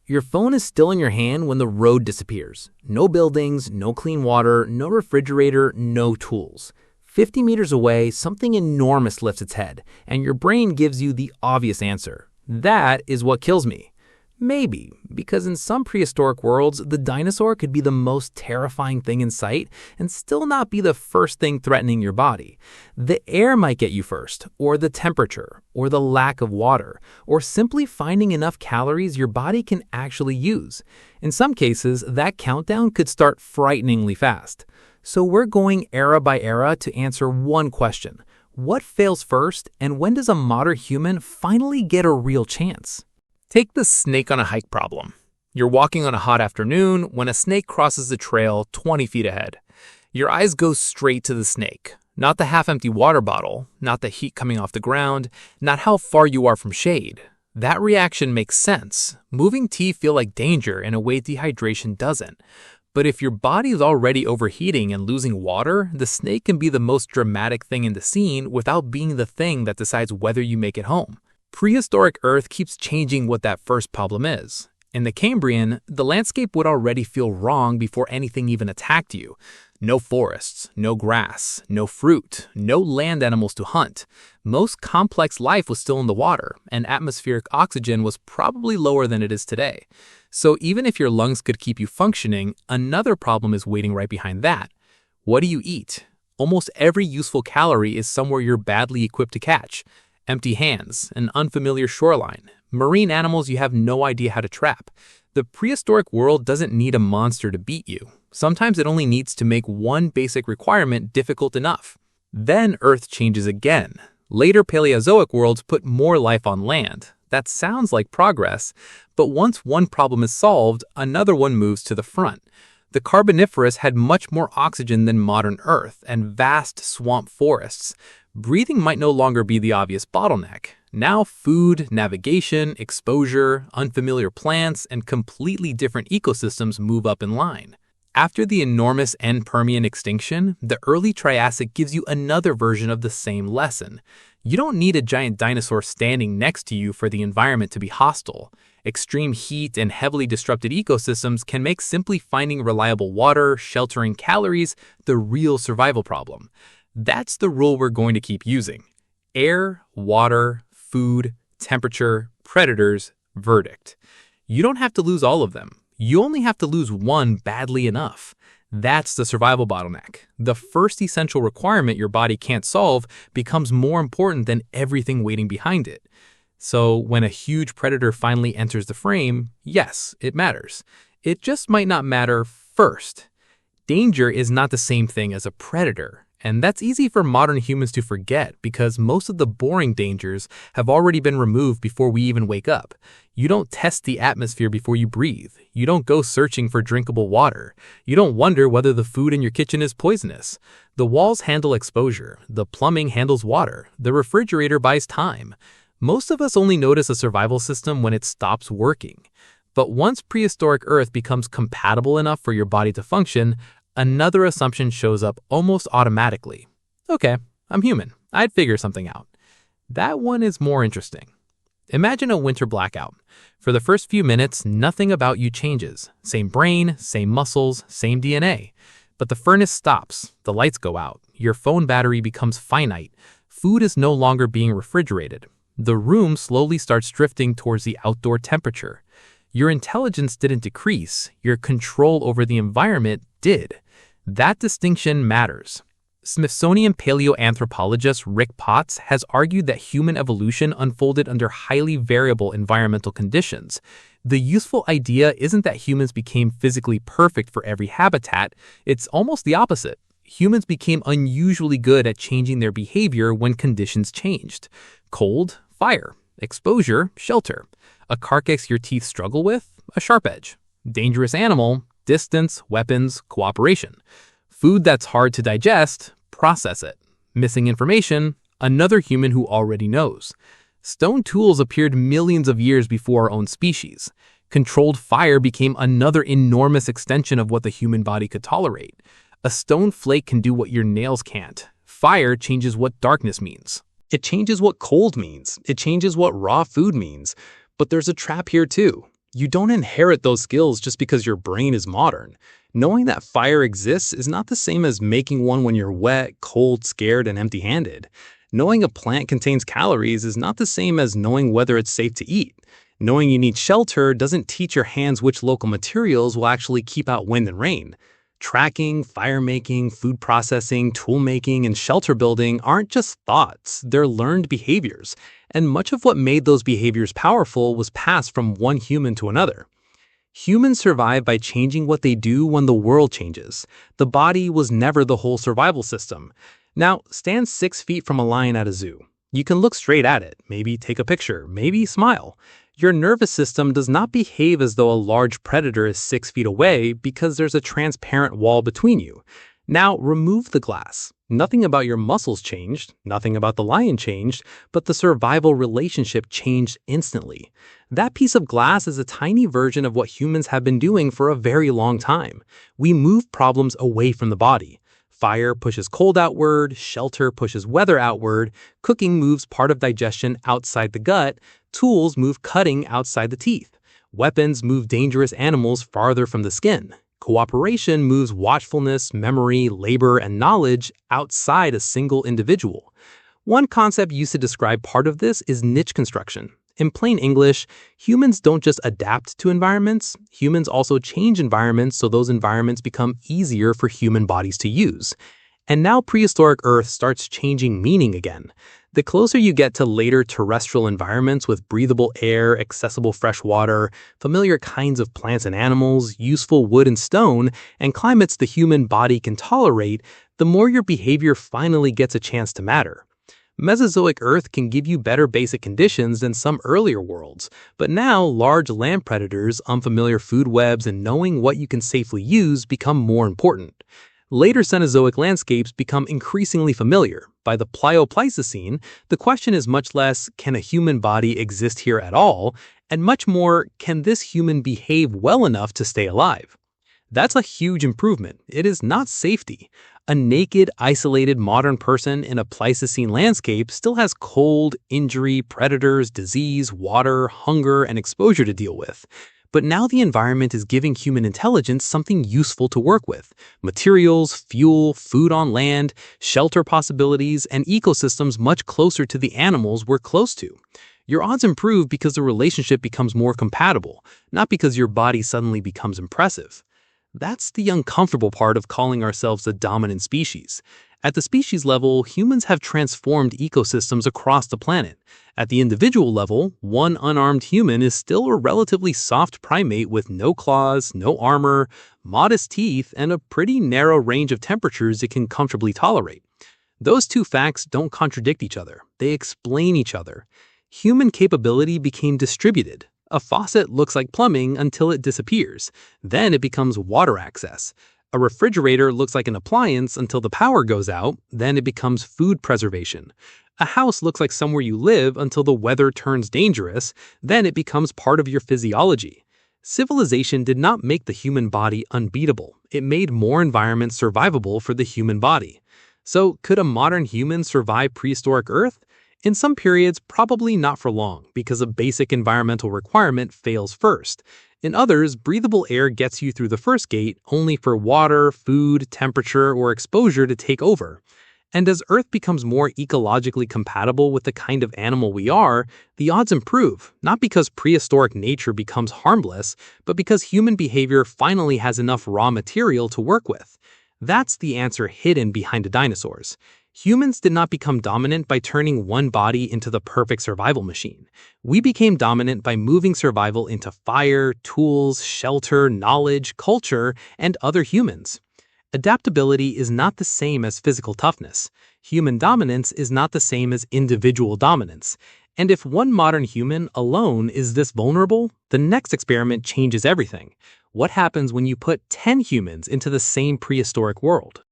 Your phone is still in your hand when the road disappears. No buildings, no clean water, no refrigerator, no tools. 50 meters away, something enormous lifts its head, and your brain gives you the obvious answer. That is what kills me. Maybe, because in some prehistoric worlds, the dinosaur could be the most terrifying thing in sight and still not be the first thing threatening your body. The air might get you first, or the temperature, or the lack of water, or simply finding enough calories your body can actually use. In some cases, that countdown could start frighteningly fast. So we're going era by era to answer one question. What fails first, and when does a modern human finally get a real chance? Take the snake on a hike problem. You're walking on a hot afternoon when a snake crosses the trail 20 feet ahead. Your eyes go straight to the snake, not the half-empty water bottle, not the heat coming off the ground, not how far you are from shade. That reaction makes sense. Moving teeth feel like danger in a way dehydration doesn't. But if your body is already overheating and losing water, the snake can be the most dramatic thing in the scene without being the thing that decides whether you make it home. Prehistoric Earth keeps changing what that first problem is. In the Cambrian, the landscape would already feel wrong before anything even attacked you. No forests, no grass, no fruit, no land animals to hunt. Most complex life was still in the water, and atmospheric oxygen was probably lower than it is today. So even if your lungs could keep you functioning, another problem is waiting right behind that. What do you eat? Almost every useful calorie is somewhere you're badly equipped to catch. Empty hands, an unfamiliar shoreline, marine animals you have no idea how to trap. The prehistoric world doesn't need a monster to beat you. Sometimes it only needs to make one basic requirement difficult enough. Then Earth changes again. Later Paleozoic worlds put more life on land. That sounds like progress, but once one problem is solved, another one moves to the front. The Carboniferous had much more oxygen than modern Earth and vast swamp forests. Breathing might no longer be the obvious bottleneck. Now food, navigation, exposure, unfamiliar plants, and completely different ecosystems move up in line. After the enormous end Permian extinction, the early Triassic gives you another version of the same lesson. You don't need a giant dinosaur standing next to you for the environment to be hostile. Extreme heat and heavily disrupted ecosystems can make simply finding reliable water, shelter, and calories the real survival problem. That's the rule we're going to keep using. Air, water, food, temperature, predators, verdict. You don't have to lose all of them. You only have to lose one badly enough. That's the survival bottleneck. The first essential requirement your body can't solve becomes more important than everything waiting behind it. So when a huge predator finally enters the frame, yes, it matters. It just might not matter first. Danger is not the same thing as a predator. And that's easy for modern humans to forget because most of the boring dangers have already been removed before we even wake up. You don't test the atmosphere before you breathe. You don't go searching for drinkable water. You don't wonder whether the food in your kitchen is poisonous. The walls handle exposure. The plumbing handles water. The refrigerator buys time. Most of us only notice a survival system when it stops working. But once prehistoric Earth becomes compatible enough for your body to function, another assumption shows up almost automatically. Okay, I'm human. I'd figure something out. That one is more interesting. Imagine a winter blackout. For the first few minutes, nothing about you changes. Same brain, same muscles, same DNA. But the furnace stops, the lights go out, your phone battery becomes finite, food is no longer being refrigerated. The room slowly starts drifting towards the outdoor temperature. Your intelligence didn't decrease, your control over the environment did. That distinction matters. Smithsonian paleoanthropologist Rick Potts has argued that human evolution unfolded under highly variable environmental conditions. The useful idea isn't that humans became physically perfect for every habitat, it's almost the opposite. Humans became unusually good at changing their behavior when conditions changed. Cold, fire. Exposure, shelter. A carcass your teeth struggle with, a sharp edge. Dangerous animal, distance, weapons, cooperation. Food that's hard to digest, process it. Missing information, another human who already knows. Stone tools appeared millions of years before our own species. Controlled fire became another enormous extension of what the human body could tolerate. A stone flake can do what your nails can't. Fire changes what darkness means. It changes what cold means. It changes what raw food means. But there's a trap here too. You don't inherit those skills just because your brain is modern. Knowing that fire exists is not the same as making one when you're wet, cold, scared, and empty-handed. Knowing a plant contains calories is not the same as knowing whether it's safe to eat. Knowing you need shelter doesn't teach your hands which local materials will actually keep out wind and rain. Tracking, fire making, food processing, tool making, and shelter building aren't just thoughts, they're learned behaviors. And much of what made those behaviors powerful was passed from one human to another. Humans survive by changing what they do when the world changes. The body was never the whole survival system. Now, stand 6 feet from a lion at a zoo. You can look straight at it, maybe take a picture, maybe smile. Your nervous system does not behave as though a large predator is 6 feet away because there's a transparent wall between you. Now, remove the glass. Nothing about your muscles changed, nothing about the lion changed, but the survival relationship changed instantly. That piece of glass is a tiny version of what humans have been doing for a very long time. We move problems away from the body. Fire pushes cold outward, shelter pushes weather outward, cooking moves part of digestion outside the gut, tools move cutting outside the teeth, weapons move dangerous animals farther from the skin. Cooperation moves watchfulness, memory, labor, and knowledge outside a single individual. One concept used to describe part of this is niche construction. In plain English, humans don't just adapt to environments, humans also change environments so those environments become easier for human bodies to use. And now prehistoric Earth starts changing meaning again. The closer you get to later terrestrial environments with breathable air, accessible fresh water, familiar kinds of plants and animals, useful wood and stone, and climates the human body can tolerate, the more your behavior finally gets a chance to matter. Mesozoic Earth can give you better basic conditions than some earlier worlds, but now large land predators, unfamiliar food webs, and knowing what you can safely use become more important. Later Cenozoic landscapes become increasingly familiar. By the Plio-Pleistocene, the question is much less, can a human body exist here at all, and much more, can this human behave well enough to stay alive? That's a huge improvement. It is not safety. A naked, isolated modern person in a Pleistocene landscape still has cold, injury, predators, disease, water, hunger, and exposure to deal with. But now the environment is giving human intelligence something useful to work with. Materials, fuel, food on land, shelter possibilities, and ecosystems much closer to the animals we're close to. Your odds improve because the relationship becomes more compatible, not because your body suddenly becomes impressive. That's the uncomfortable part of calling ourselves the dominant species. At the species level, humans have transformed ecosystems across the planet. At the individual level, one unarmed human is still a relatively soft primate with no claws, no armor, modest teeth, and a pretty narrow range of temperatures it can comfortably tolerate. Those two facts don't contradict each other. They explain each other. Human capability became distributed. A faucet looks like plumbing until it disappears. Then it becomes water access. A refrigerator looks like an appliance until the power goes out. Then it becomes food preservation. A house looks like somewhere you live until the weather turns dangerous. Then it becomes part of your physiology. Civilization did not make the human body unbeatable. It made more environments survivable for the human body. So, could a modern human survive prehistoric Earth? In some periods, probably not for long, because a basic environmental requirement fails first. In others, breathable air gets you through the first gate, only for water, food, temperature, or exposure to take over. And as Earth becomes more ecologically compatible with the kind of animal we are, the odds improve, not because prehistoric nature becomes harmless, but because human behavior finally has enough raw material to work with. That's the answer hidden behind the dinosaurs. Humans did not become dominant by turning one body into the perfect survival machine. We became dominant by moving survival into fire, tools, shelter, knowledge, culture, and other humans. Adaptability is not the same as physical toughness. Human dominance is not the same as individual dominance. And if one modern human alone is this vulnerable, the next experiment changes everything. What happens when you put 10 humans into the same prehistoric world?